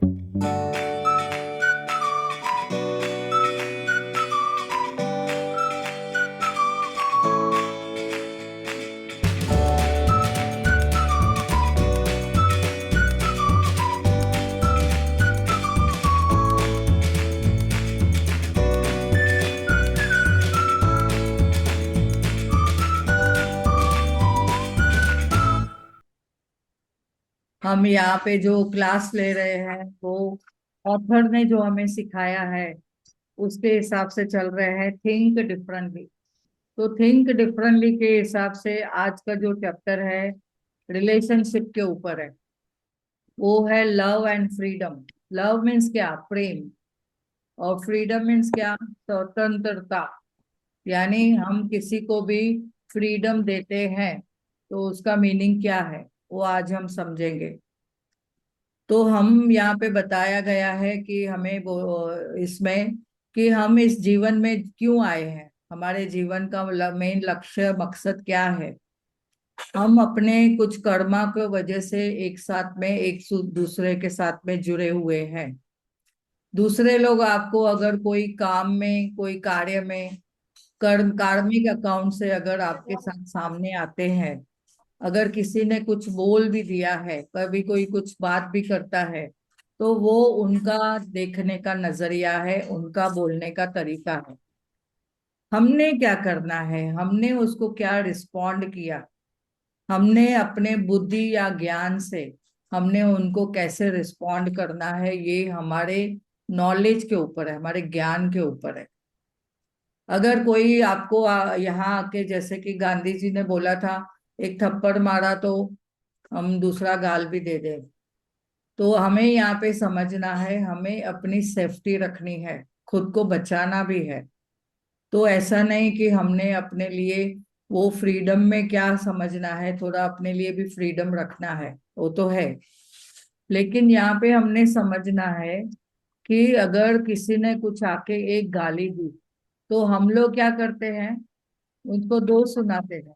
हम यहाँ पे जो क्लास ले रहे हैं वो ऑथर ने जो हमें सिखाया है उसके हिसाब से चल रहे हैं, थिंक डिफरेंटली। तो थिंक डिफरेंटली के हिसाब से आज का जो चैप्टर है रिलेशनशिप के ऊपर है, वो है love and freedom. Love means क्या? प्रेम। और फ्रीडम मीन्स क्या? स्वतंत्रता। यानी हम किसी को भी फ्रीडम देते हैं तो उसका मीनिंग क्या है वो आज हम समझेंगे। तो हम यहाँ पे बताया गया है कि हमें वो इसमें कि हम इस जीवन में क्यों आए हैं, हमारे जीवन का मेन लक्ष्य मकसद क्या है। हम अपने कुछ कर्मा की वजह से एक साथ में दूसरे के साथ में जुड़े हुए हैं। दूसरे लोग आपको अगर कोई काम में, कोई कार्य में, कार्मिक अकाउंट से अगर आपके साथ सामने आते हैं, अगर किसी ने कुछ बोल भी दिया है, कभी कोई कुछ बात भी करता है, तो वो उनका देखने का नजरिया है, उनका बोलने का तरीका है। हमने क्या करना है, हमने उसको क्या रिस्पॉन्ड किया, हमने अपने बुद्धि या ज्ञान से हमने उनको कैसे रिस्पॉन्ड करना है, ये हमारे नॉलेज के ऊपर है, हमारे ज्ञान के ऊपर है। अगर कोई आपको यहाँ आके, जैसे कि गांधी जी ने बोला था, एक थप्पड़ मारा तो हम दूसरा गाल भी दे दें, तो हमें यहाँ पे समझना है, हमें अपनी सेफ्टी रखनी है, खुद को बचाना भी है। तो ऐसा नहीं कि हमने अपने लिए वो फ्रीडम में क्या समझना है, थोड़ा अपने लिए भी फ्रीडम रखना है, वो तो है। लेकिन यहाँ पे हमने समझना है कि अगर किसी ने कुछ आके एक गाली दी तो हम लोग क्या करते हैं, उनको दोष सुनाते हैं।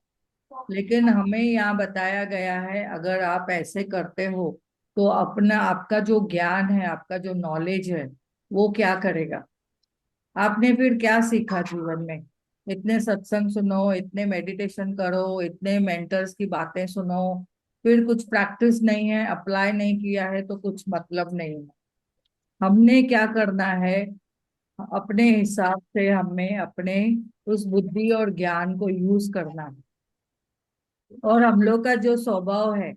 लेकिन हमें यहाँ बताया गया है, अगर आप ऐसे करते हो तो अपना, आपका जो ज्ञान है, आपका जो नॉलेज है, वो क्या करेगा। आपने फिर क्या सीखा जीवन में? इतने सत्संग सुनो, इतने मेडिटेशन करो, इतने मेंटर्स की बातें सुनो, फिर कुछ प्रैक्टिस नहीं है, अप्लाई नहीं किया है, तो कुछ मतलब नहीं है। हमने क्या करना है, अपने हिसाब से हमें अपने उस बुद्धि और ज्ञान को यूज करना है। और हम लोग का जो स्वभाव है,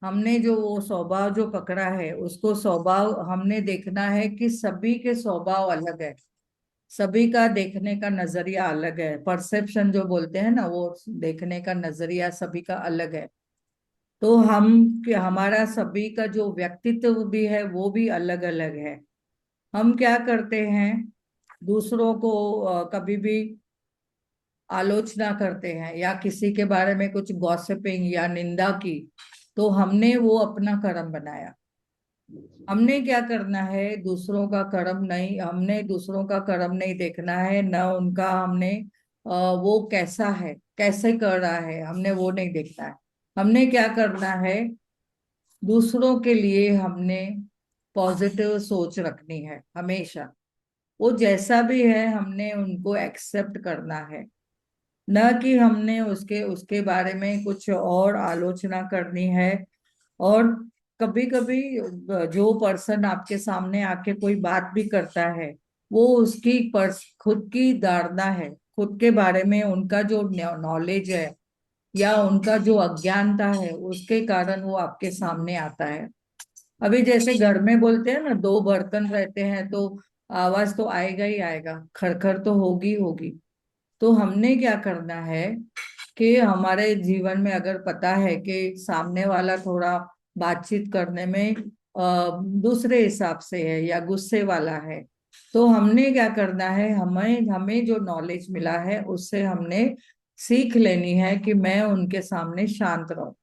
हमने जो वो स्वभाव जो पकड़ा है, उसको स्वभाव हमने देखना है कि सभी के स्वभाव अलग है, सभी का देखने का नजरिया अलग है। परसेप्शन जो बोलते हैं ना, वो देखने का नजरिया सभी का अलग है। तो हम, कि हमारा सभी का जो व्यक्तित्व भी है वो भी अलग अलग है। हम क्या करते हैं, दूसरों को कभी भी आलोचना करते हैं या किसी के बारे में कुछ गॉसिपिंग या निंदा की, तो हमने वो अपना कर्म बनाया। हमने क्या करना है, दूसरों का कर्म नहीं, हमने दूसरों का कर्म नहीं देखना है, न उनका हमने वो कैसा है, कैसे कर रहा है, हमने वो नहीं देखना है। हमने क्या करना है, दूसरों के लिए हमने पॉजिटिव सोच रखनी है हमेशा। वो जैसा भी है हमने उनको एक्सेप्ट करना है, न कि हमने उसके उसके बारे में कुछ और आलोचना करनी है। और कभी कभी जो पर्सन आपके सामने आके कोई बात भी करता है, वो उसकी खुद की धारणा है, खुद के बारे में उनका जो नॉलेज है या उनका जो अज्ञानता है, उसके कारण वो आपके सामने आता है। अभी जैसे घर में बोलते हैं ना, दो बर्तन रहते हैं तो आवाज तो आएगा ही आएगा, खड़खड़ तो होगी होगी। तो हमने क्या करना है कि हमारे जीवन में अगर पता है कि सामने वाला थोड़ा बातचीत करने में दूसरे हिसाब से है या गुस्से वाला है, तो हमने क्या करना है, हमें हमें जो नॉलेज मिला है उससे हमने सीख लेनी है कि मैं उनके सामने शांत रहूं।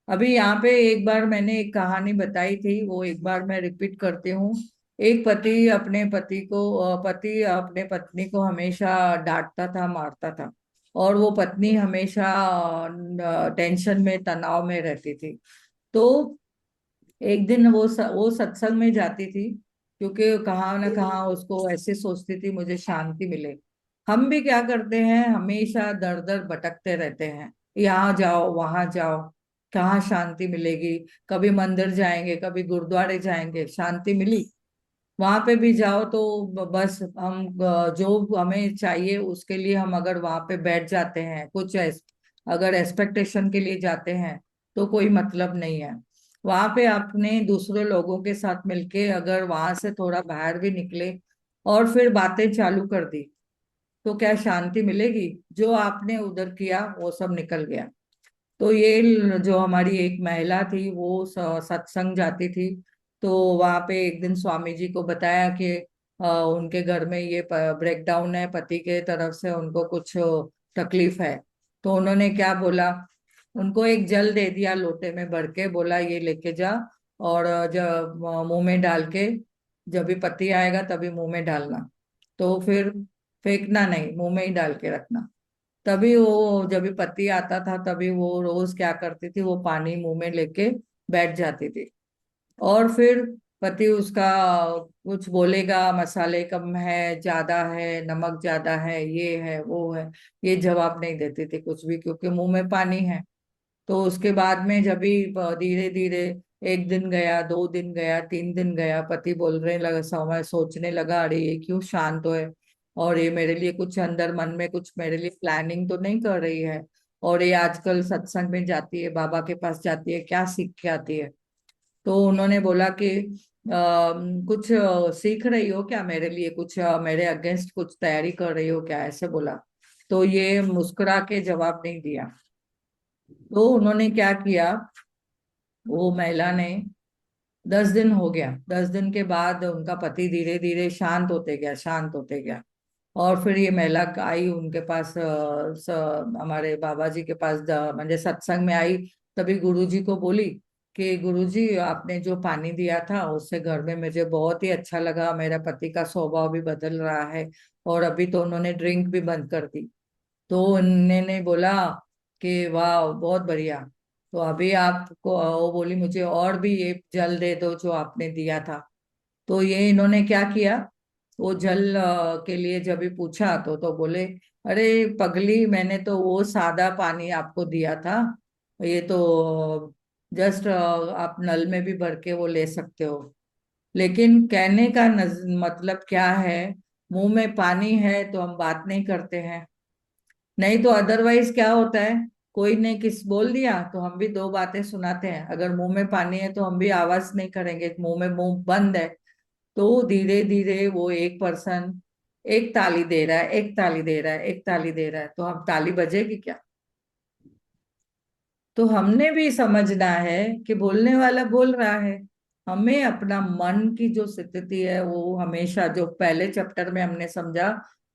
अभी यहाँ पे एक बार मैंने एक कहानी बताई थी, वो एक बार मैं रिपीट करती हूँ। एक पति अपने पति अपने पत्नी को हमेशा डांटता था, मारता था, और वो पत्नी हमेशा टेंशन में, तनाव में रहती थी। तो एक दिन वो सत्संग में जाती थी, क्योंकि कहाँ ना कहाँ उसको ऐसे सोचती थी मुझे शांति मिले। हम भी क्या करते हैं, हमेशा दर दर भटकते रहते हैं, यहाँ जाओ वहां जाओ, कहाँ शांति मिलेगी। कभी मंदिर जाएंगे, कभी गुरुद्वारे जाएंगे, शांति मिली? वहां पे भी जाओ तो बस हम जो हमें चाहिए उसके लिए हम अगर वहां पे बैठ जाते हैं, अगर एक्सपेक्टेशन के लिए जाते हैं तो कोई मतलब नहीं है। वहां पे आपने दूसरे लोगों के साथ मिलके अगर वहां से थोड़ा बाहर भी निकले और फिर बातें चालू कर दी, तो क्या शांति मिलेगी? जो आपने उधर किया वो सब निकल गया। तो ये जो हमारी एक महिला थी वो सत्संग जाती थी, तो वहां पे एक दिन स्वामी जी को बताया कि उनके घर में ये ब्रेकडाउन है, पति के तरफ से उनको कुछ तकलीफ है। तो उन्होंने क्या बोला, उनको एक जल दे दिया लोटे में भर के, बोला ये लेके जा, और जब मुंह में डाल के, जब भी पति आएगा तभी मुंह में डालना, तो फिर फेंकना नहीं, मुंह में ही डाल के रखना। तभी वो जब भी पति आता था तभी वो रोज क्या करती थी, वो पानी मुंह में लेके बैठ जाती थी। और फिर पति उसका कुछ बोलेगा, मसाले कम है, ज्यादा है, नमक ज्यादा है, ये है वो है, ये जवाब नहीं देती थी कुछ भी, क्योंकि मुंह में पानी है। तो उसके बाद में जब भी धीरे धीरे एक दिन गया, 2 दिन गया, 3 दिन गया, पति बोलने लगा, समय सोचने लगा, अरे ये क्यों शांत है, और ये मेरे लिए कुछ अंदर मन में कुछ मेरे लिए प्लानिंग तो नहीं कर रही है, और ये आजकल सत्संग में जाती है, बाबा के पास जाती है, क्या सीख के आती है। तो उन्होंने बोला कि कुछ सीख रही हो क्या मेरे लिए, कुछ मेरे अगेंस्ट कुछ तैयारी कर रही हो क्या, ऐसे बोला। तो ये मुस्कुरा के जवाब नहीं दिया। तो उन्होंने क्या किया, वो महिला ने, 10 दिन हो गया, 10 दिन के बाद उनका पति धीरे धीरे शांत होते गया, शांत होते गया। और फिर ये महिला आई उनके पास, हमारे बाबा जी के पास, म्हणजे सत्संग में आई। तभी गुरुजी को बोली कि गुरुजी, आपने जो पानी दिया था उससे घर में मुझे बहुत ही अच्छा लगा, मेरा पति का स्वभाव भी बदल रहा है, और अभी तो उन्होंने ड्रिंक भी बंद कर दी। तो उन्होंने बोला कि वाह बहुत बढ़िया। तो अभी आपको, वो बोली मुझे और भी ये जल दे दो जो आपने दिया था। तो ये इन्होंने क्या किया, वो जल के लिए जब भी पूछा तो बोले, अरे पगली, मैंने तो वो सादा पानी आपको दिया था, ये तो जस्ट आप नल में भी भर के वो ले सकते हो। लेकिन कहने का मतलब क्या है, मुंह में पानी है तो हम बात नहीं करते हैं। नहीं तो अदरवाइज क्या होता है, कोई ने किस बोल दिया तो हम भी दो बातें सुनाते हैं, अगर मुंह में पानी है तो हम भी आवाज नहीं करेंगे, मुंह में मुंह बंद है। तो धीरे धीरे वो एक पर्सन एक ताली दे रहा है, एक ताली दे रहा है, एक ताली दे रहा है, तो हम ताली बजेगी क्या? तो हमने भी समझना है कि बोलने वाला बोल रहा है, हमें अपना मन की जो स्थिति है वो हमेशा, जो पहले चैप्टर में हमने समझा,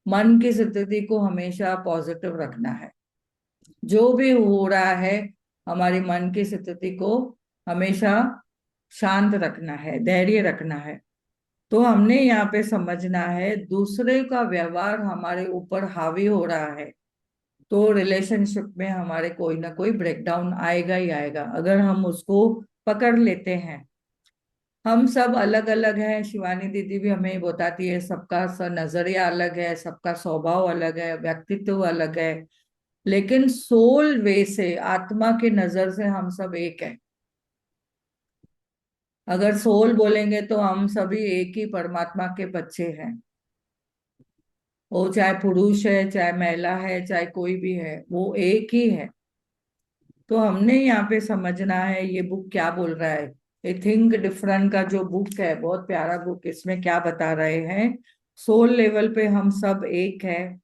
मन की स्थिति को हमेशा पॉजिटिव रखना है। जो भी हो रहा है, हमारी मन की स्थिति को हमेशा शांत रखना है, धैर्य रखना है। तो हमने यहाँ पे समझना है, दूसरे का व्यवहार हमारे ऊपर हावी हो रहा है तो रिलेशनशिप में हमारे कोई ना कोई ब्रेकडाउन आएगा ही आएगा, अगर हम उसको पकड़ लेते हैं। हम सब अलग अलग हैं, शिवानी दीदी भी हमें बताती है, सबका नजरिया अलग है, सबका स्वभाव अलग है, व्यक्तित्व अलग है, लेकिन सोल वे से, आत्मा की नजर से हम सब एक हैं। अगर सोल बोलेंगे तो हम सभी एक ही परमात्मा के बच्चे हैं। वो चाहे पुरुष है, चाहे महिला है, चाहे कोई भी है, वो एक ही है। तो हमने यहाँ पे समझना है ये बुक क्या बोल रहा है। ये थिंक डिफरेंट का जो बुक है, बहुत प्यारा बुक, इसमें क्या बता रहे हैं, सोल लेवल पे हम सब एक है,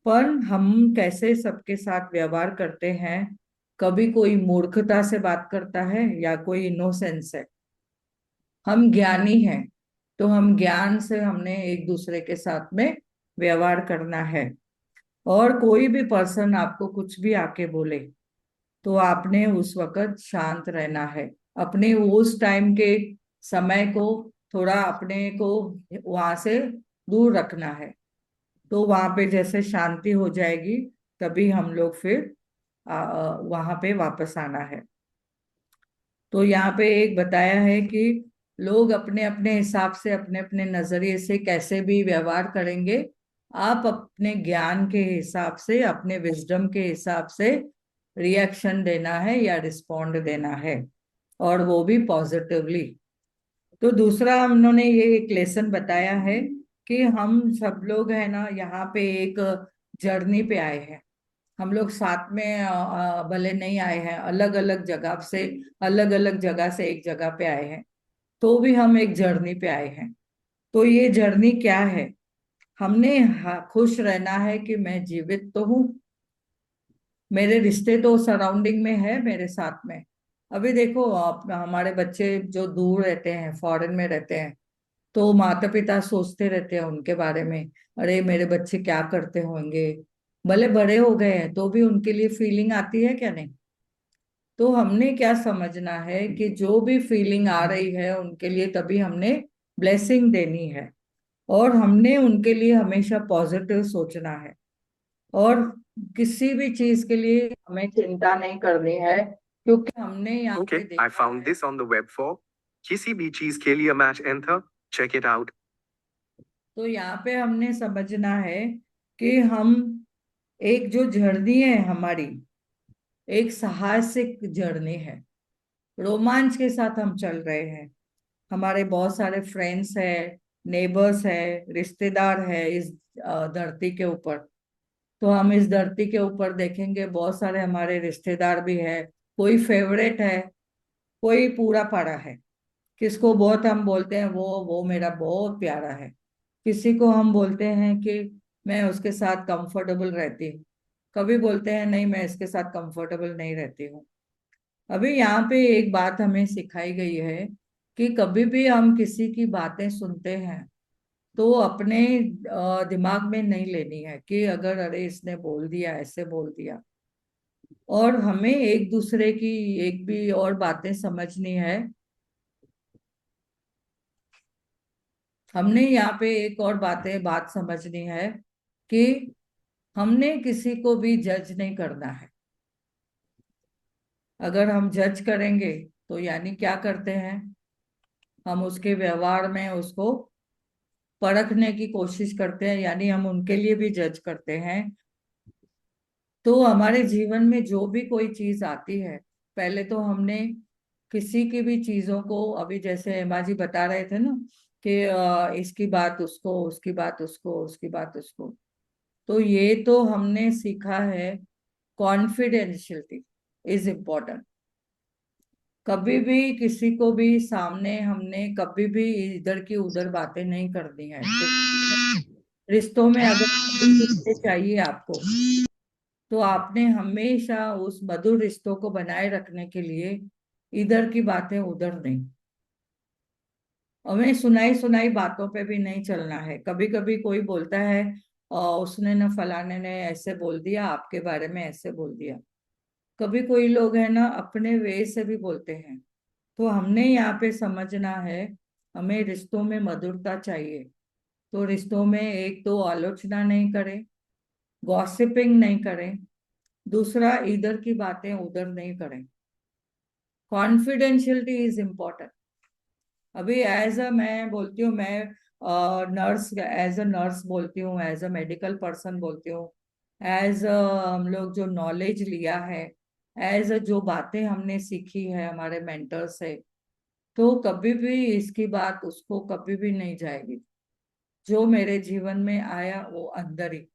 पर हम कैसे सबके साथ व्यवहार करते हैं। कभी कोई मूर्खता से बात करता है या कोई इनोसेंस है। हम ज्ञानी हैं, तो हम ज्ञान से हमने एक दूसरे के साथ में व्यवहार करना है। और कोई भी पर्सन आपको कुछ भी आके बोले तो आपने उस वक्त शांत रहना है, अपने उस टाइम के समय को थोड़ा अपने को वहां से दूर रखना है। तो वहां पे जैसे शांति हो जाएगी, तभी हम लोग फिर वहां पे वापस आना है। तो यहाँ पे एक बताया है कि लोग अपने अपने हिसाब से, अपने अपने नजरिए से कैसे भी व्यवहार करेंगे, आप अपने ज्ञान के हिसाब से, अपने विजडम के हिसाब से रिएक्शन देना है या रिस्पॉन्ड देना है, और वो भी पॉजिटिवली। तो दूसरा उन्होंने ये एक लेसन बताया है कि हम सब लोग है ना यहाँ पे एक जर्नी पे आए हैं। हम लोग साथ में भले नहीं आए हैं, अलग अलग जगह से, अलग अलग जगह से एक जगह पे आए हैं, तो भी हम एक जर्नी पे आए हैं। तो ये जर्नी क्या है? हमने खुश रहना है कि मैं जीवित तो हूँ, मेरे रिश्ते तो सराउंडिंग में है मेरे साथ में। अभी देखो आप, हमारे बच्चे जो दूर रहते हैं, फॉरेन में रहते हैं, तो माता पिता सोचते रहते हैं उनके बारे में, अरे मेरे बच्चे क्या करते होंगे। भले बड़े हो गए हैं तो भी उनके लिए फीलिंग आती है क्या नहीं? तो हमने क्या समझना है कि जो भी फीलिंग आ रही है उनके लिए, तभी हमने ब्लेसिंग देनी है, और हमने उनके लिए हमेशा पॉजिटिव सोचना है, और किसी भी चीज के लिए हमें चिंता नहीं करनी है, क्योंकि हमने यहाँ Okay, पे I देखा found है। this on the web for किसी भी चीज के लिए match another check it out. तो यहाँ पे हमने समझना है कि हम एक जो जर्नी है हमारी, एक साहसिक जर्नी है, रोमांच के साथ हम चल रहे हैं। हमारे बहुत सारे फ्रेंड्स है, नेबर्स है, रिश्तेदार है इस धरती के ऊपर। तो हम इस धरती के ऊपर देखेंगे बहुत सारे हमारे रिश्तेदार भी है, कोई फेवरेट है, कोई पूरा पड़ा है। किसको बहुत हम बोलते हैं वो मेरा बहुत प्यारा है, किसी को हम बोलते हैं कि मैं उसके साथ कंफर्टेबल रहती हूँ, कभी बोलते हैं नहीं मैं इसके साथ कंफर्टेबल नहीं रहती हूँ। अभी यहाँ पे एक बात हमें सिखाई गई है कि कभी भी हम किसी की बातें सुनते हैं तो अपने दिमाग में नहीं लेनी है कि अगर अरे इसने बोल दिया, ऐसे बोल दिया। और हमें एक दूसरे की एक भी और बातें समझनी है। हमने यहाँ पे एक और बात समझनी है कि हमने किसी को भी जज नहीं करना है। अगर हम जज करेंगे तो यानी क्या करते हैं, हम उसके व्यवहार में उसको परखने की कोशिश करते हैं, यानी हम उनके लिए भी जज करते हैं। तो हमारे जीवन में जो भी कोई चीज आती है, पहले तो हमने किसी की भी चीजों को, अभी जैसे एमा जी बता रहे थे ना कि इसकी बात उसको, उसकी बात उसको, उसकी बात उसको, तो ये तो हमने सीखा है, कॉन्फिडेंशियलिटी इज इम्पोर्टेंट। कभी भी किसी को भी सामने हमने कभी भी इधर की उधर बातें नहीं करनी है, क्योंकि रिश्तों में अगर मधुर रिश्ते चाहिए आपको, तो आपने हमेशा उस मधुर रिश्तों को बनाए रखने के लिए इधर की बातें उधर नहीं, हमें सुनाई सुनाई बातों पे भी नहीं चलना है। कभी कभी कोई बोलता है उसने न फलाने ने ऐसे बोल दिया, आपके बारे में ऐसे बोल दिया। कभी कोई लोग है ना अपने वे से भी बोलते हैं। तो हमने यहाँ पे समझना है, हमें रिश्तों में मधुरता चाहिए। तो रिश्तों में एक तो आलोचना नहीं करें, गॉसिपिंग नहीं करें, दूसरा इधर की बातें उधर नहीं करें। Confidentiality is important. अभी एज अ मैं बोलती हूँ, मैं नर्स, एज अ नर्स बोलती हूँ, एज अ मेडिकल पर्सन बोलती हूँ, एज हम लोग जो नॉलेज लिया है, एज अ जो बातें हमने सीखी है हमारे मेंटर से, तो कभी भी इसकी बात उसको कभी भी नहीं जाएगी। जो मेरे जीवन में आया वो अंदर ही।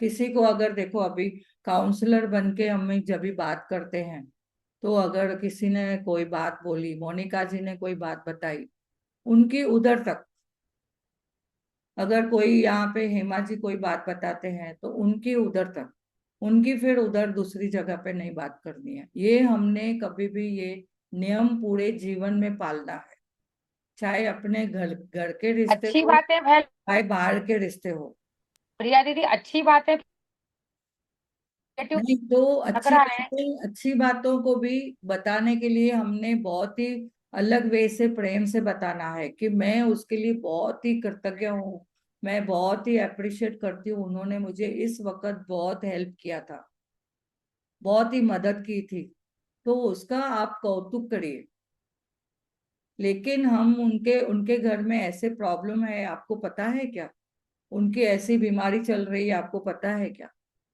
किसी को अगर देखो, अभी काउंसलर बन के हम जब भी बात करते हैं, तो अगर किसी ने कोई बात बोली, मोनिका जी ने कोई बात बताई, उनकी उधर तक। अगर कोई यहाँ पे हेमा जी कोई बात बताते हैं तो उनकी उधर तक, उनकी फिर उधर दूसरी जगह पे नहीं बात करनी है। ये हमने कभी भी ये नियम पूरे जीवन में पालना है, चाहे अपने घर घर के रिश्ते अच्छी हो, बात है भाई। चाहे बाहर के रिश्ते हो। प्रिया दीदी, अच्छी बात है। नेगेटिव नहीं तो लग रहा है। अच्छी बातों को भी बताने के लिए हमने बहुत ही अलग वे से प्रेम से बताना है कि मैं उसके लिए बहुत ही कृतज्ञ हूँ, मैं बहुत ही अप्रिशिएट करती हूँ, उन्होंने मुझे इस वक्त बहुत हेल्प किया था, बहुत ही मदद की थी। तो उसका आप कौतुक करिए। लेकिन हम उनके उनके घर में ऐसे प्रॉब्लम है, आपको पता है क्या? उनकी ऐसी बीमारी चल रही है, आपको पता है क्या?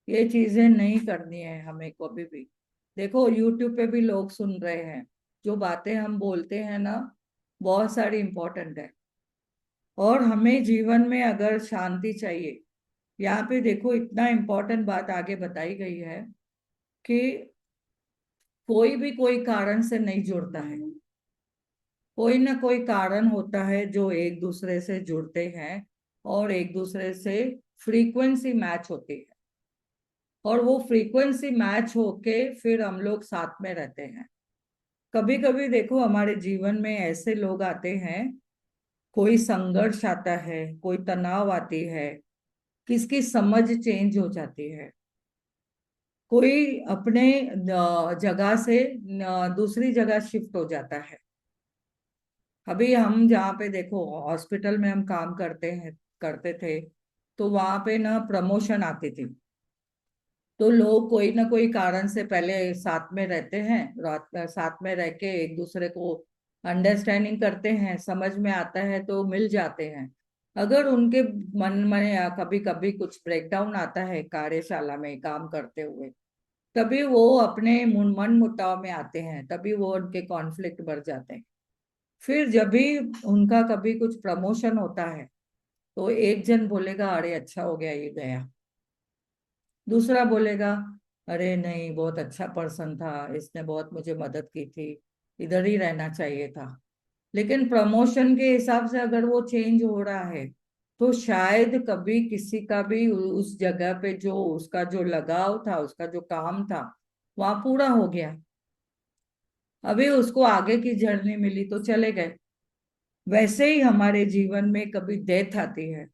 ये चीजें नहीं करनी है हमें कभी भी। देखो यूट्यूब पे भी लोग सुन रहे हैं, जो बातें हम बोलते हैं ना, बहुत सारी इंपॉर्टेंट है। और हमें जीवन में अगर शांति चाहिए, यहाँ पे देखो इतना इम्पोर्टेंट बात आगे बताई गई है कि कोई भी कोई कारण से नहीं जुड़ता है। कोई ना कोई कारण होता है जो एक दूसरे से जुड़ते हैं और एक दूसरे से फ्रीक्वेंसी मैच होती है, और वो फ्रीक्वेंसी मैच होके फिर हम लोग साथ में रहते हैं। कभी कभी देखो हमारे जीवन में ऐसे लोग आते हैं, कोई संघर्ष आता है, कोई तनाव आती है, किसकी समझ चेंज हो जाती है, कोई अपने जगह से दूसरी जगह शिफ्ट हो जाता है। अभी हम जहाँ पे देखो हॉस्पिटल में हम काम करते थे, तो वहां पे ना प्रमोशन आती थी। तो लोग कोई ना कोई कारण से पहले साथ में रहते हैं, रात में साथ में रह के एक दूसरे को अंडरस्टैंडिंग करते हैं, समझ में आता है तो मिल जाते हैं। अगर उनके मन में या कभी कभी कुछ ब्रेकडाउन आता है कार्यशाला में काम करते हुए, तभी वो अपने मन मुटाव में आते हैं, तभी वो उनके कॉन्फ्लिक्ट बढ़ जाते हैं। फिर जब भी उनका कभी कुछ प्रमोशन होता है, तो एक जन बोलेगा अरे अच्छा हो गया ये गया, दूसरा बोलेगा अरे नहीं बहुत अच्छा पर्सन था, इसने बहुत मुझे मदद की थी, इधर ही रहना चाहिए था। लेकिन प्रमोशन के हिसाब से अगर वो चेंज हो रहा है, तो शायद कभी किसी का भी उस जगह पे जो उसका जो लगाव था, उसका जो काम था, वहां पूरा हो गया। अभी उसको आगे की जर्नी मिली तो चले गए। वैसे ही हमारे जीवन में कभी डेथ आती है,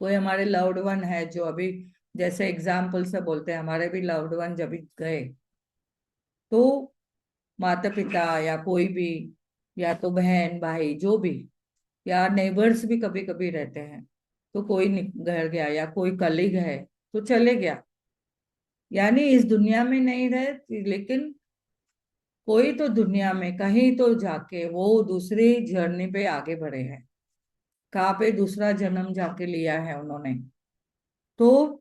कोई हमारे लव्ड वन है जो अभी, जैसे एग्जाम्पल से बोलते हैं, हमारे भी लव्ड वन जब भी गए, तो माता पिता या कोई भी, या तो बहन भाई जो भी, या नेबर्स भी कभी कभी रहते हैं, तो कोई घर गया या कोई कलीग है तो चले गया, यानी इस दुनिया में नहीं रहे, लेकिन कोई तो दुनिया में कहीं तो जाके वो दूसरी जर्नी पे आगे बढ़े हैं, कहाँ पे दूसरा जन्म जाके लिया है उन्होंने, तो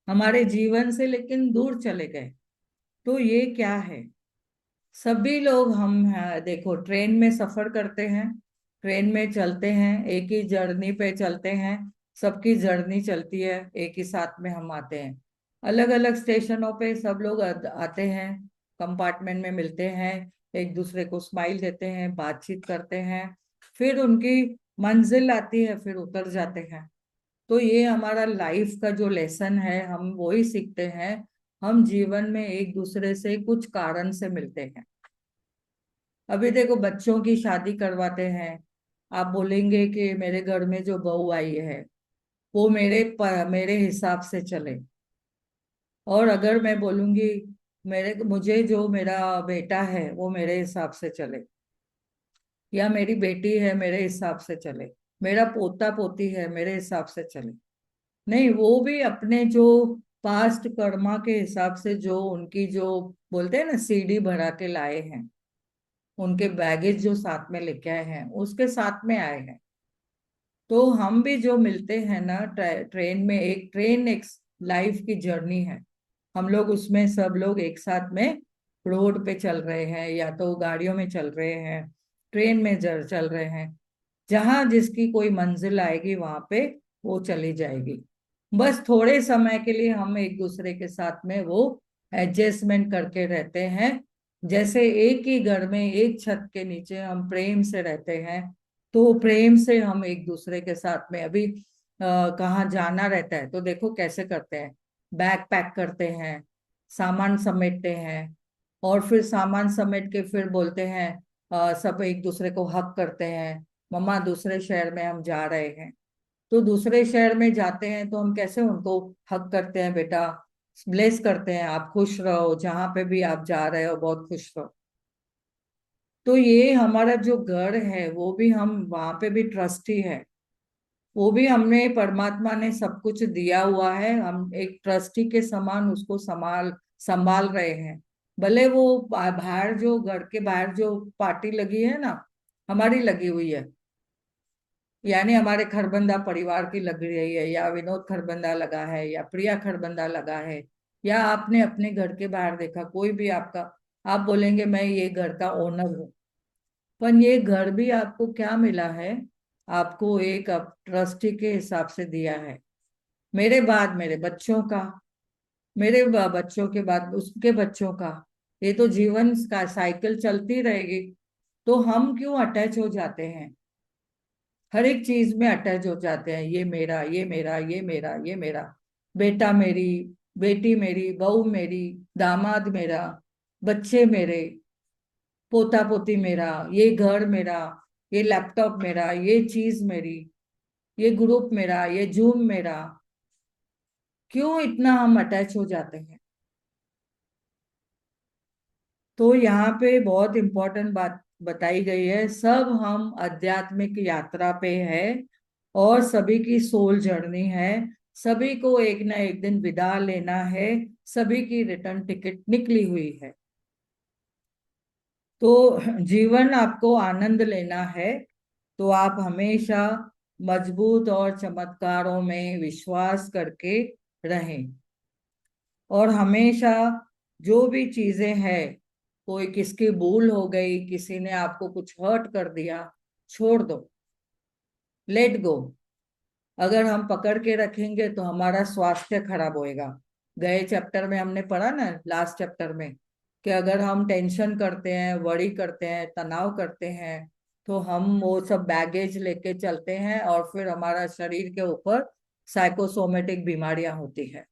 हमारे जीवन से लेकिन दूर चले गए। तो ये क्या है? सभी लोग हम देखो ट्रेन में सफर करते हैं, ट्रेन में चलते हैं, एक ही जर्नी पे चलते हैं, सबकी जर्नी चलती है, एक ही साथ में हम आते हैं। अलग अलग स्टेशनों पे सब लोग आते हैं, कंपार्टमेंट में मिलते हैं, एक दूसरे को स्माइल देते हैं, बातचीत करते हैं, फिर उनकी मंजिल आती है, फिर उतर जाते हैं। तो ये हमारा लाइफ का जो लेसन है, हम वही सीखते हैं। हम जीवन में एक दूसरे से कुछ कारण से मिलते हैं। अभी देखो बच्चों की शादी करवाते हैं, आप बोलेंगे कि मेरे घर में जो बहू आई है वो मेरे हिसाब से चले, और अगर मैं बोलूंगी मेरे मुझे जो मेरा बेटा है वो मेरे हिसाब से चले, या मेरी बेटी है मेरे हिसाब से चले, मेरा पोता पोती है मेरे हिसाब से चले, नहीं, वो भी अपने जो पास्ट कर्मा के हिसाब से, जो उनकी जो बोलते हैं ना सीडी भरा के लाए हैं, उनके बैगेज जो साथ में लेके आए हैं उसके साथ में आए हैं। तो हम भी जो मिलते हैं ना ट्रेन में, एक ट्रेन एक लाइफ की जर्नी है, हम लोग उसमें सब लोग एक साथ में रोड पे चल रहे हैं या तो गाड़ियों में चल रहे हैं, ट्रेन में चल रहे हैं, जहां जिसकी कोई मंजिल आएगी वहां पे वो चली जाएगी। बस थोड़े समय के लिए हम एक दूसरे के साथ में वो एडजस्टमेंट करके रहते हैं। जैसे एक ही घर में एक छत के नीचे हम प्रेम से रहते हैं, तो प्रेम से हम एक दूसरे के साथ में अभी कहाँ जाना रहता है तो देखो कैसे करते हैं, बैग पैक करते हैं, सामान समेटते हैं, और फिर सामान समेट के फिर बोलते हैं, सब एक दूसरे को हक करते हैं, मम्मा दूसरे शहर में हम जा रहे हैं। तो दूसरे शहर में जाते हैं तो हम कैसे उनको हक करते हैं, बेटा ब्लेस करते हैं, आप खुश रहो, जहां पे भी आप जा रहे हो बहुत खुश रहो। तो ये हमारा जो घर है वो भी, हम वहां पे भी ट्रस्टी है, वो भी हमें परमात्मा ने सब कुछ दिया हुआ है, हम एक ट्रस्टी के समान उसको संभाल संभाल रहे हैं। भले वो बाहर जो घर के बाहर जो पार्टी लगी है ना, हमारी लगी हुई है, यानी हमारे खरबंदा परिवार की लग रही है, या विनोद खरबंदा लगा है, या प्रिया खरबंदा लगा है, या आपने अपने घर के बाहर देखा कोई भी आपका, आप बोलेंगे मैं ये घर का ओनर हूँ। पर ये घर भी आपको क्या मिला है? आपको एक ट्रस्टी के हिसाब से दिया है। मेरे बाद मेरे बच्चों का, मेरे बच्चों के बाद उसके बच्चों का, ये तो जीवन का साइकिल चलती रहेगी। तो हम क्यों अटैच हो जाते हैं? हर एक चीज में अटैच हो जाते हैं, ये मेरा, ये मेरा, ये मेरा, ये मेरा, बेटा मेरी, बेटी मेरी, बहू मेरी, दामाद मेरा, बच्चे मेरे, पोता पोती मेरा, ये घर मेरा, ये लैपटॉप मेरा, ये चीज मेरी, ये ग्रुप मेरा, ये जूम मेरा। क्यों इतना हम अटैच हो जाते हैं? तो यहाँ पे बहुत इंपॉर्टेंट बात बताई गई है, सब हम आध्यात्मिक यात्रा पे है, और सभी की सोल जर्नी है। सभी को एक ना एक दिन विदा लेना है, सभी की रिटर्न टिकट निकली हुई है। तो जीवन आपको आनंद लेना है, तो आप हमेशा मजबूत और चमत्कारों में विश्वास करके रहें। और हमेशा जो भी चीजें हैं, कोई किसकी भूल हो गई, किसी ने आपको कुछ हर्ट कर दिया, छोड़ दो, लेट गो। अगर हम पकड़ के रखेंगे तो हमारा स्वास्थ्य खराब होएगा। गए चैप्टर में हमने पढ़ा ना, लास्ट चैप्टर में, कि अगर हम टेंशन करते हैं, वरी करते हैं, तनाव करते हैं, तो हम वो सब बैगेज लेके चलते हैं, और फिर हमारा शरीर के ऊपर साइकोसोमेटिक बीमारियां होती है।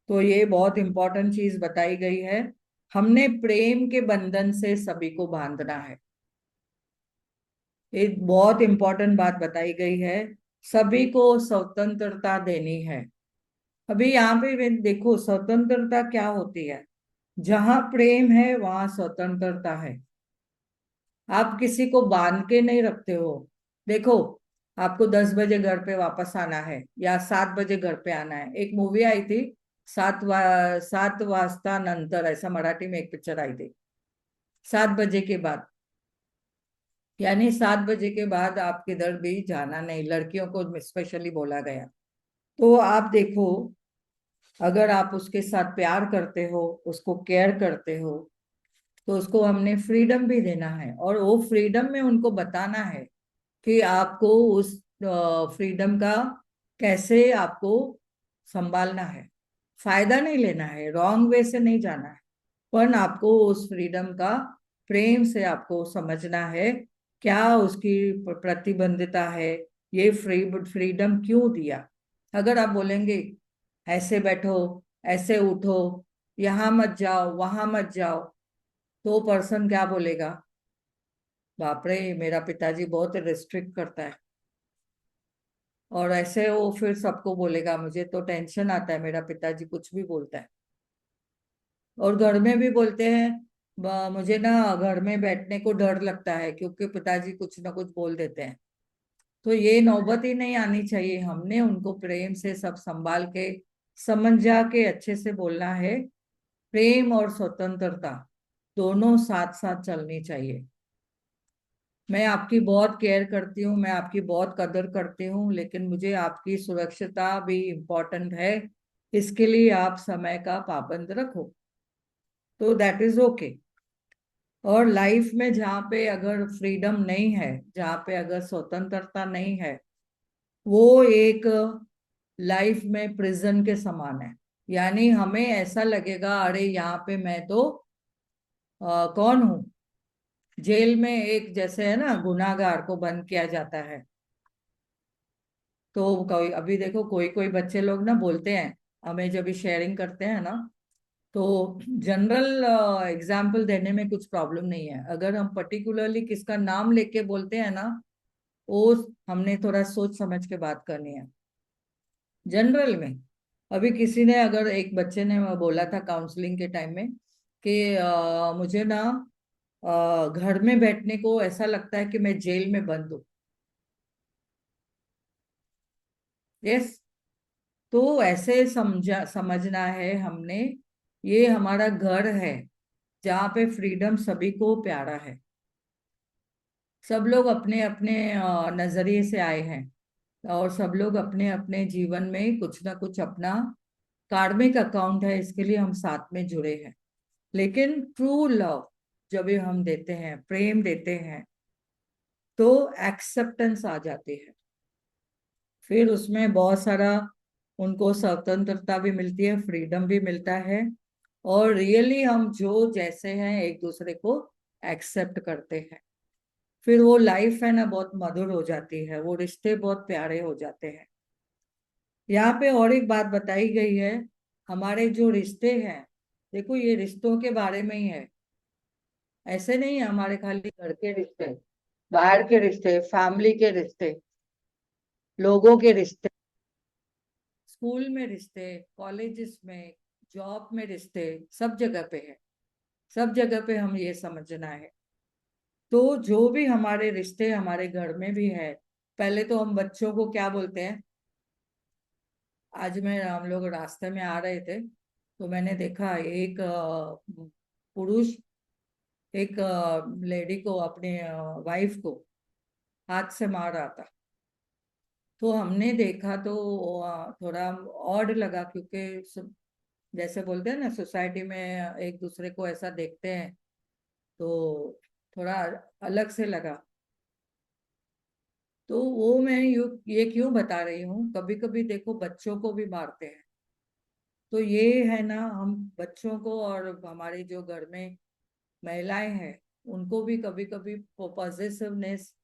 तो ये बहुत इंपॉर्टेंट चीज बताई गई है। हमने प्रेम के बंधन से सभी को बांधना है, एक बहुत इंपॉर्टेंट बात बताई गई है। सभी को स्वतंत्रता देनी है। अभी यहाँ पे देखो, स्वतंत्रता क्या होती है? जहां प्रेम है वहां स्वतंत्रता है। आप किसी को बांध के नहीं रखते हो। देखो, आपको 10 बजे घर पे वापस आना है, या 7 बजे घर पे आना है। एक मूवी आई थी, 7 वाजता नंतर, ऐसा मराठी में एक पिक्चर आई थी, 7 बजे के बाद, यानी 7 बजे के बाद आप किधर भी जाना नहीं, लड़कियों को स्पेशली बोला गया। तो आप देखो, अगर आप उसके साथ प्यार करते हो, उसको केयर करते हो, तो उसको हमने फ्रीडम भी देना है, और वो फ्रीडम में उनको बताना है कि आपको उस फ्रीडम का कैसे आपको संभालना है। फायदा नहीं लेना है, रॉन्ग वे से नहीं जाना है, पर आपको उस फ्रीडम का प्रेम से आपको समझना है, क्या उसकी प्रतिबंधिता है, ये फ्रीडम क्यों दिया। अगर आप बोलेंगे ऐसे बैठो, ऐसे उठो, यहाँ मत जाओ, वहां मत जाओ, तो पर्सन क्या बोलेगा? बाप रे, मेरा पिताजी बहुत रिस्ट्रिक्ट करता है। और ऐसे वो फिर सबको बोलेगा, मुझे तो टेंशन आता है, मेरा पिताजी कुछ भी बोलता है। और घर में भी बोलते हैं, मुझे ना घर में बैठने को डर लगता है क्योंकि पिताजी कुछ ना कुछ बोल देते हैं। तो ये नौबत ही नहीं आनी चाहिए। हमने उनको प्रेम से सब संभाल के, समझा के अच्छे से बोलना है। प्रेम और स्वतंत्रता दोनों साथ साथ चलनी चाहिए। मैं आपकी बहुत केयर करती हूँ, मैं आपकी बहुत कदर करती हूँ, लेकिन मुझे आपकी सुरक्षितता भी इम्पोर्टेंट है। इसके लिए आप समय का पाबंद रखो, तो दैट इज ओके। और लाइफ में जहाँ पे अगर फ्रीडम नहीं है, जहाँ पे अगर स्वतंत्रता नहीं है, वो एक लाइफ में प्रिजन के समान है। यानी हमें ऐसा लगेगा, अरे यहाँ पे मैं तो कौन हूँ? जेल में एक जैसे है ना, गुनाहगार को बंद किया जाता है। तो कोई, अभी देखो, कोई कोई बच्चे लोग ना बोलते हैं, हमें जब भी शेयरिंग करते हैं ना, तो जनरल एग्जाम्पल देने में कुछ प्रॉब्लम नहीं है। अगर हम पर्टिकुलरली किसका नाम लेके बोलते हैं ना, वो हमने थोड़ा सोच समझ के बात करनी है। जनरल में, अभी किसी ने, अगर एक बच्चे ने बोला था काउंसलिंग के टाइम में कि मुझे ना घर में बैठने को ऐसा लगता है कि मैं जेल में बंद हूँ। यस। तो ऐसे समझना है हमने ये हमारा घर है जहाँ पे फ्रीडम सभी को प्यारा है। सब लोग अपने अपने नजरिए से आए हैं और सब लोग अपने अपने जीवन में कुछ ना कुछ अपना कार्मिक अकाउंट है, इसके लिए हम साथ में जुड़े हैं। लेकिन ट्रू लव जब भी हम देते हैं, प्रेम देते हैं, तो एक्सेप्टेंस आ जाती है। फिर उसमें बहुत सारा उनको स्वतंत्रता भी मिलती है, फ्रीडम भी मिलता है, और रियली हम जो जैसे हैं एक दूसरे को एक्सेप्ट करते हैं। फिर वो लाइफ है ना, बहुत मधुर हो जाती है, वो रिश्ते बहुत प्यारे हो जाते हैं। यहाँ पे और एक बात बताई गई है, हमारे जो रिश्ते हैं, देखो ये रिश्तों के बारे में ही है। ऐसे नहीं है हमारे खाली घर के रिश्ते, बाहर के रिश्ते, फैमिली के रिश्ते, लोगों के रिश्ते, स्कूल में रिश्ते, कॉलेजेस में, जॉब में रिश्ते, सब जगह पे है। सब जगह पे हम ये समझना है। तो जो भी हमारे रिश्ते हमारे घर में भी है, पहले तो हम बच्चों को क्या बोलते हैं। आज मैं हम लोग रास्ते में आ रहे थे तो मैंने देखा एक पुरुष एक लेडी को, अपने वाइफ को हाथ से मार रहा था। तो हमने देखा तो थोड़ा ऑड लगा, क्योंकि जैसे बोलते हैं ना, सोसाइटी में एक दूसरे को ऐसा देखते हैं, तो थोड़ा अलग से लगा। तो वो मैं ये क्यों बता रही हूँ, कभी कभी देखो बच्चों को भी मारते हैं। तो ये है ना, हम बच्चों को और हमारे जो घर में महिलाएं हैं उनको भी कभी कभी पॉसेसिवनेस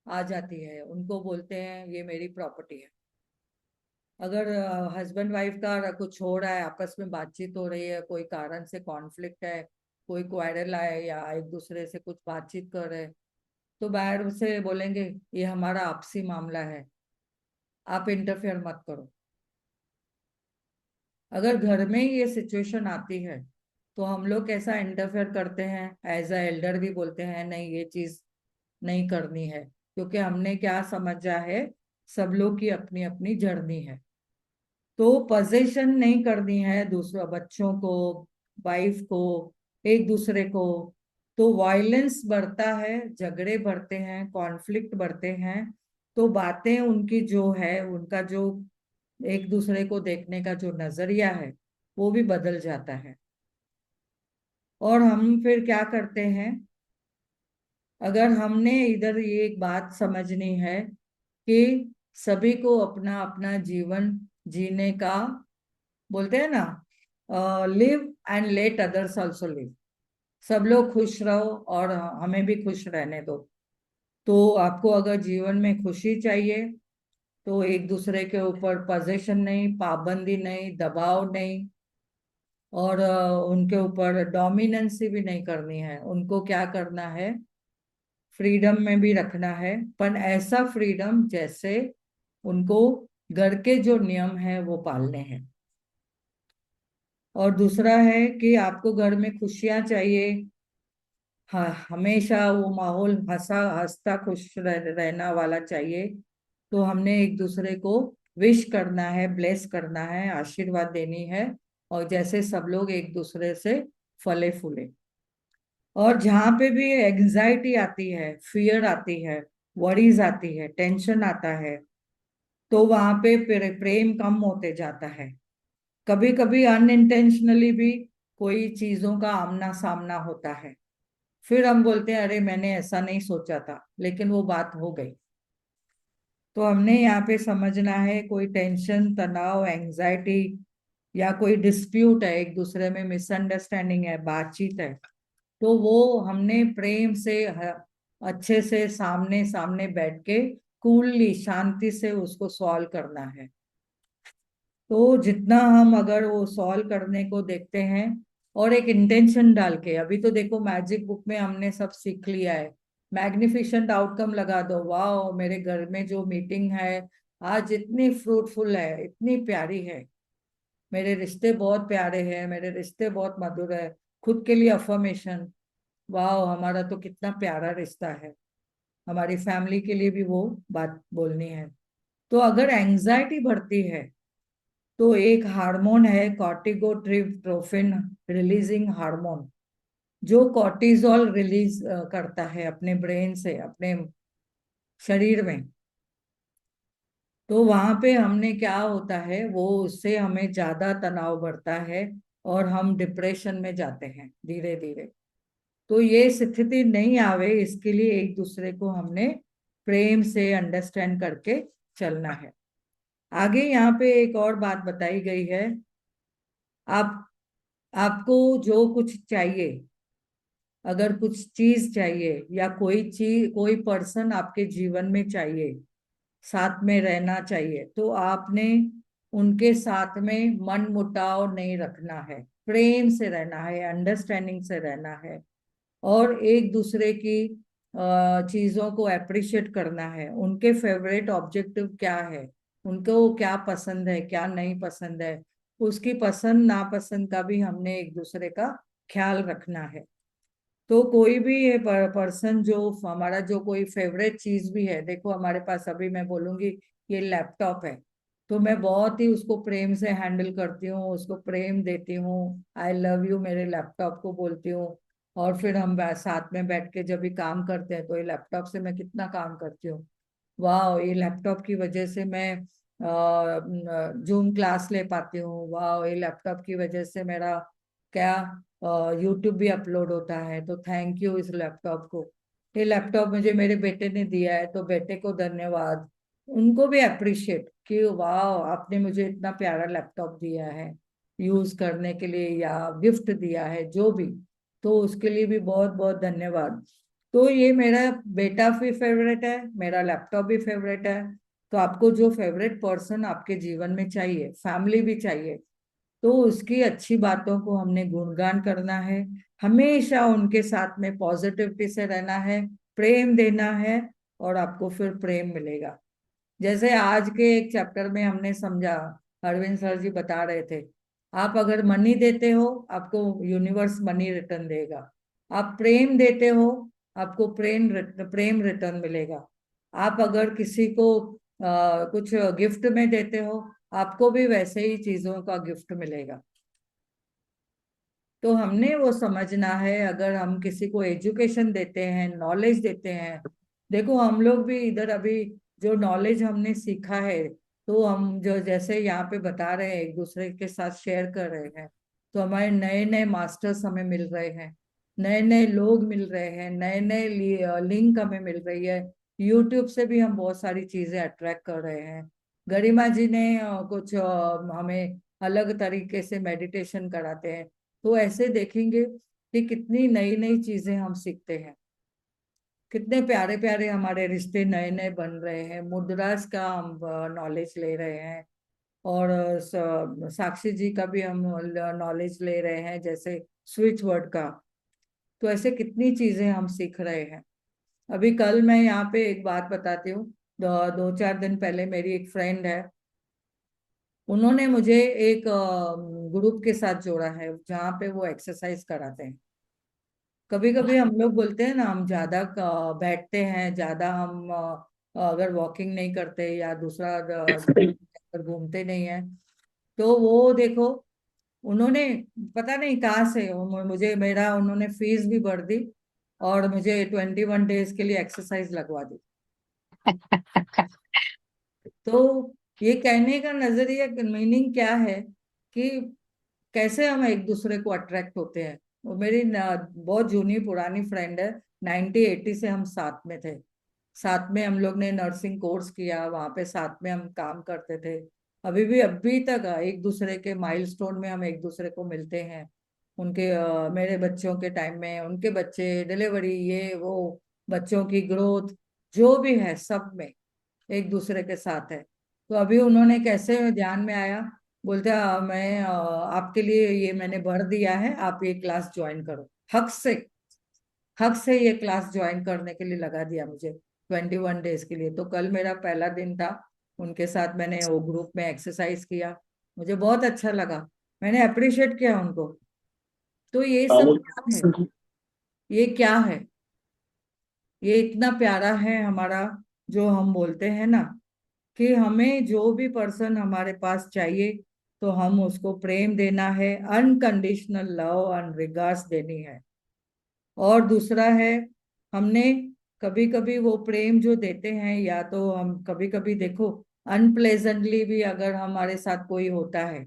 आ जाती है, उनको बोलते हैं ये मेरी प्रॉपर्टी है। अगर हस्बैंड वाइफ का कुछ हो रहा है, आपस में बातचीत हो रही है, कोई कारण से कॉन्फ्लिक्ट है, कोई क्वारल है या एक दूसरे से कुछ बातचीत कर रहे हैं, तो बाहर से बोलेंगे ये हमारा आपसी मामला है, आप इंटरफेयर मत करो। अगर घर में ही ये सिचुएशन आती है तो हम लोग कैसा इंटरफेयर करते हैं, एज अ एल्डर भी बोलते हैं नहीं ये चीज नहीं करनी है, क्योंकि हमने क्या समझा है, सब लोग की अपनी अपनी जर्नी है। तो पोजीशन नहीं करनी है दूसरा, बच्चों को, वाइफ को, एक दूसरे को। तो वायलेंस बढ़ता है, झगड़े बढ़ते हैं, कॉन्फ्लिक्ट बढ़ते हैं। तो बातें उनकी जो है, उनका जो एक दूसरे को देखने का जो नजरिया है वो भी बदल जाता है। और हम फिर क्या करते हैं, अगर हमने इधर ये एक बात समझनी है कि सभी को अपना अपना जीवन जीने का, बोलते हैं ना, live and let others also live. सब लोग खुश रहो और हमें भी खुश रहने दो। तो आपको अगर जीवन में खुशी चाहिए तो एक दूसरे के ऊपर पोजीशन नहीं, पाबंदी नहीं, दबाव नहीं, और उनके ऊपर डोमिनेंसी भी नहीं करनी है। उनको क्या करना है, फ्रीडम में भी रखना है, पर ऐसा फ्रीडम जैसे उनको घर के जो नियम है वो पालने हैं। और दूसरा है कि आपको घर में खुशियां चाहिए, हाँ, हमेशा वो माहौल हंसता खुश रहना वाला चाहिए। तो हमने एक दूसरे को विश करना है, ब्लेस करना है, आशीर्वाद देनी है, और जैसे सब लोग एक दूसरे से फले फूले। और जहाँ पे भी एंजाइटी आती है, फियर आती है, वरीज आती है, टेंशन आता है, तो वहां पे प्रेम कम होते जाता है। कभी कभी अनइंटेंशनली भी कोई चीजों का आमना सामना होता है, फिर हम बोलते हैं अरे मैंने ऐसा नहीं सोचा था, लेकिन वो बात हो गई। तो हमने यहाँ पे समझना है, कोई टेंशन, तनाव, एंजाइटी या कोई डिस्प्यूट है, एक दूसरे में मिसअंडरस्टैंडिंग है, बातचीत है, तो वो हमने प्रेम से अच्छे से सामने सामने बैठ के कूलली शांति से उसको सॉल्व करना है। तो जितना हम अगर वो सॉल्व करने को देखते हैं और एक इंटेंशन डाल के, अभी तो देखो मैजिक बुक में हमने सब सीख लिया है, मैग्निफिसेंट आउटकम लगा दो, वाह मेरे घर में जो मीटिंग है आज इतनी फ्रूटफुल है, इतनी प्यारी है, मेरे रिश्ते बहुत प्यारे हैं, मेरे रिश्ते बहुत मधुर है। खुद के लिए अफर्मेशन, वाह हमारा तो कितना प्यारा रिश्ता है। हमारी फैमिली के लिए भी वो बात बोलनी है। तो अगर एंजाइटी बढ़ती है तो एक हार्मोन है कॉर्टिकोट्रिप्टोफेन रिलीजिंग हार्मोन, जो कॉर्टिजोल रिलीज करता है अपने ब्रेन से, अपने शरीर में। तो वहां पे हमने क्या होता है, वो उससे हमें ज्यादा तनाव बढ़ता है और हम डिप्रेशन में जाते हैं धीरे धीरे। तो ये स्थिति नहीं आवे, इसके लिए एक दूसरे को हमने प्रेम से अंडरस्टैंड करके चलना है। आगे यहाँ पे एक और बात बताई गई है, आप आपको जो कुछ चाहिए, अगर कुछ चीज चाहिए या कोई चीज, कोई पर्सन आपके जीवन में चाहिए, साथ में रहना चाहिए, तो आपने उनके साथ में मन मुटाव नहीं रखना है, प्रेम से रहना है, अंडरस्टैंडिंग से रहना है, और एक दूसरे की चीजों को अप्रिशिएट करना है। उनके फेवरेट ऑब्जेक्टिव क्या है, उनको क्या पसंद है, क्या नहीं पसंद है, उसकी पसंद नापसंद का भी हमने एक दूसरे का ख्याल रखना है। तो कोई भी ये पर्सन जो हमारा जो कोई फेवरेट चीज भी है, देखो हमारे पास अभी मैं बोलूंगी ये लैपटॉप है, तो मैं बहुत ही उसको प्रेम से हैंडल करती हूँ, उसको प्रेम देती हूँ, आई लव यू मेरे लैपटॉप को बोलती हूँ। और फिर हम साथ में बैठ के जब भी काम करते हैं, तो ये लैपटॉप से मैं कितना काम करती हूँ। वाह, ये लैपटॉप की वजह से मैं जूम क्लास ले पाती हूँ। वाह, ये लैपटॉप की वजह से मेरा क्या यूट्यूब भी अपलोड होता है। तो थैंक यू इस लैपटॉप को। ये लैपटॉप मुझे मेरे बेटे ने दिया है, तो बेटे को धन्यवाद। उनको भी अप्रिशिएट कि वाह, आपने मुझे इतना प्यारा लैपटॉप दिया है यूज करने के लिए, या गिफ्ट दिया है जो भी, तो उसके लिए भी बहुत बहुत धन्यवाद। तो ये मेरा बेटा भी फेवरेट है, मेरा लैपटॉप भी फेवरेट है। तो आपको जो फेवरेट पर्सन आपके जीवन में चाहिए, फैमिली भी चाहिए, तो उसकी अच्छी बातों को हमने गुणगान करना है, हमेशा उनके साथ में पॉजिटिविटी से रहना है, प्रेम देना है, और आपको फिर प्रेम मिलेगा। जैसे आज के एक चैप्टर में हमने समझा, अरविंद सर जी बता रहे थे, आप अगर मनी देते हो, आपको यूनिवर्स मनी रिटर्न देगा। आप प्रेम देते हो, आपको प्रेम रिटर्न मिलेगा। आप अगर किसी को कुछ गिफ्ट में देते हो, आपको भी वैसे ही चीजों का गिफ्ट मिलेगा। तो हमने वो समझना है, अगर हम किसी को एजुकेशन देते हैं, नॉलेज देते हैं, देखो हम लोग भी इधर अभी जो नॉलेज हमने सीखा है, तो हम जो जैसे यहाँ पे बता रहे हैं, एक दूसरे के साथ शेयर कर रहे हैं, तो हमारे नए नए मास्टर्स हमें मिल रहे हैं, नए नए लोग मिल रहे हैं, नए नए लिंक हमें मिल रही है। यूट्यूब से भी हम बहुत सारी चीजें अट्रैक्ट कर रहे हैं। गरिमा जी ने कुछ हमें अलग तरीके से मेडिटेशन कराते हैं। तो ऐसे देखेंगे कि कितनी नई नई चीजें हम सीखते हैं, कितने प्यारे प्यारे हमारे रिश्ते नए नए बन रहे हैं, मुद्रास का हम नॉलेज ले रहे हैं, और साक्षी जी का भी हम नॉलेज ले रहे हैं, जैसे स्विच वर्ड का। तो ऐसे कितनी चीजें हम सीख रहे हैं। अभी कल मैं यहाँ पे एक बात बताती हूँ। दो चार दिन पहले मेरी एक फ्रेंड है, उन्होंने मुझे एक ग्रुप के साथ जोड़ा है, जहाँ पे वो एक्सरसाइज कराते हैं। कभी कभी हम लोग बोलते हैं ना, हम ज्यादा बैठते हैं, ज्यादा हम अगर वॉकिंग नहीं करते या दूसरा अगर घूमते नहीं है, तो वो देखो, उन्होंने पता नहीं कहाँ से मुझे मेरा उन्होंने फीस भी भर दी, और मुझे 21 डेज के लिए एक्सरसाइज लगवा दी। तो ये कहने का नजरिया, मीनिंग क्या है, कि कैसे हम एक दूसरे को अट्रैक्ट होते हैं। वो मेरी बहुत जूनी पुरानी फ्रेंड है, 1980 से हम साथ में थे। साथ में हम लोग ने नर्सिंग कोर्स किया, वहां पे साथ में हम काम करते थे। अभी तक एक दूसरे के माइलस्टोन में हम एक दूसरे को मिलते हैं। उनके मेरे बच्चों के टाइम में, उनके बच्चे डिलीवरी, ये वो, बच्चों की ग्रोथ, जो भी है सब में एक दूसरे के साथ है। तो अभी उन्होंने कैसे ध्यान में आया, बोलते मैं आपके लिए ये मैंने भर दिया है, आप ये क्लास ज्वाइन करो। हक से, हक से ये क्लास ज्वाइन करने के लिए लगा दिया मुझे 21 डेज के लिए। तो कल मेरा पहला दिन था, उनके साथ मैंने वो ग्रुप में एक्सरसाइज किया, मुझे बहुत अच्छा लगा, मैंने अप्रिशिएट किया उनको। तो ये सब क्या है, ये क्या है, ये इतना प्यारा है हमारा, जो हम बोलते हैं ना, कि हमें जो भी पर्सन हमारे पास चाहिए, तो हम उसको प्रेम देना है, अनकंडीशनल लव एंड रिगार्ड्स देनी है। और दूसरा है, हमने कभी कभी वो प्रेम जो देते हैं, या तो हम कभी कभी देखो अनप्लेजेंटली भी अगर हमारे साथ कोई होता है,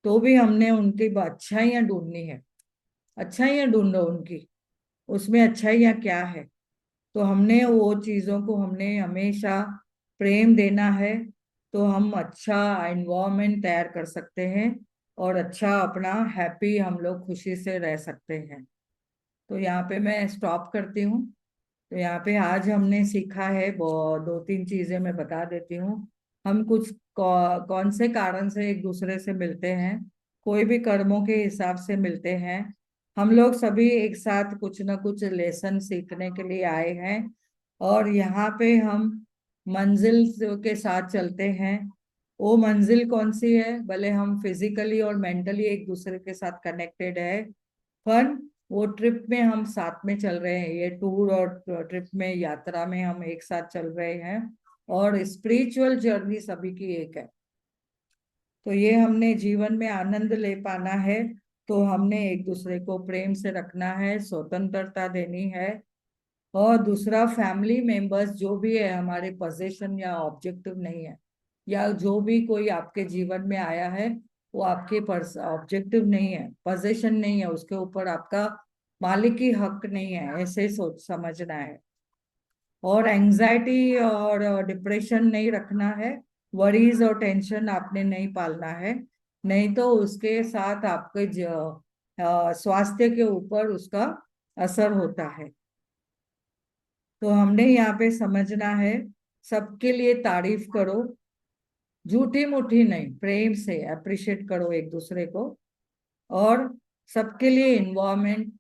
तो भी हमने उनकी अच्छाइयाँ ढूंढनी है। अच्छाइयाँ ढूंढो उनकी, उसमें अच्छाइयाँ क्या है। तो हमने वो चीजों को हमने हमेशा प्रेम देना है, तो हम अच्छा एनवायरनमेंट तैयार कर सकते हैं और अच्छा अपना हैप्पी हम लोग खुशी से रह सकते हैं। तो यहाँ पे मैं स्टॉप करती हूँ। तो यहाँ पे आज हमने सीखा है, दो तीन चीजें मैं बता देती हूँ। हम कुछ कौन से कारण से एक दूसरे से मिलते हैं, कोई भी कर्मों के हिसाब से मिलते हैं। हम लोग सभी एक साथ कुछ ना कुछ लेसन सीखने के लिए आए हैं, और यहाँ पे हम मंजिल के साथ चलते हैं। वो मंजिल कौन सी है, भले हम फिजिकली और मेंटली एक दूसरे के साथ कनेक्टेड है, पर वो ट्रिप में हम साथ में चल रहे हैं, ये टूर और ट्रिप में यात्रा में हम एक साथ चल रहे हैं, और स्पिरिचुअल जर्नी सभी की एक है। तो ये हमने जीवन में आनंद ले पाना है, तो हमने एक दूसरे को प्रेम से रखना है, स्वतंत्रता देनी है। और दूसरा, फैमिली मेंबर्स जो भी है हमारे पोजीशन या ऑब्जेक्टिव नहीं है, या जो भी कोई आपके जीवन में आया है वो आपके ऑब्जेक्टिव नहीं है, पोजीशन नहीं है, उसके ऊपर आपका मालिकी हक नहीं है, ऐसे सोच समझना है। और एंजाइटी और डिप्रेशन नहीं रखना है, वरीज और टेंशन आपने नहीं पालना है, नहीं तो उसके साथ आपके स्वास्थ्य के ऊपर उसका असर होता है। तो हमने यहाँ पे समझना है, सबके लिए तारीफ करो, झूठी मूठी नहीं, प्रेम से अप्रिशिएट करो एक दूसरे को। और सबके लिए इन्वायरमेंट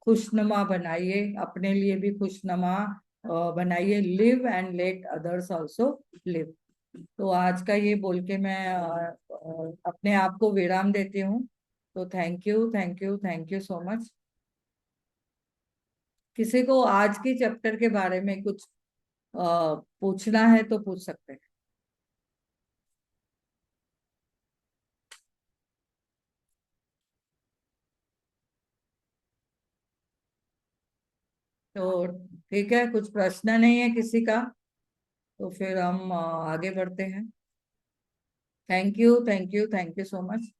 खुशनुमा बनाइए, अपने लिए भी खुशनुमा बनाइए। Live and let others also live. तो आज का ये बोल के मैं अपने आप को विराम देती हूँ। तो thank you, thank you, thank you so much. किसी को आज की चैप्टर के बारे में कुछ पूछना है तो पूछ सकते हैं। तो ठीक है, कुछ प्रश्न नहीं है किसी का, तो फिर हम आगे बढ़ते हैं। Thank you, thank you, thank you so much.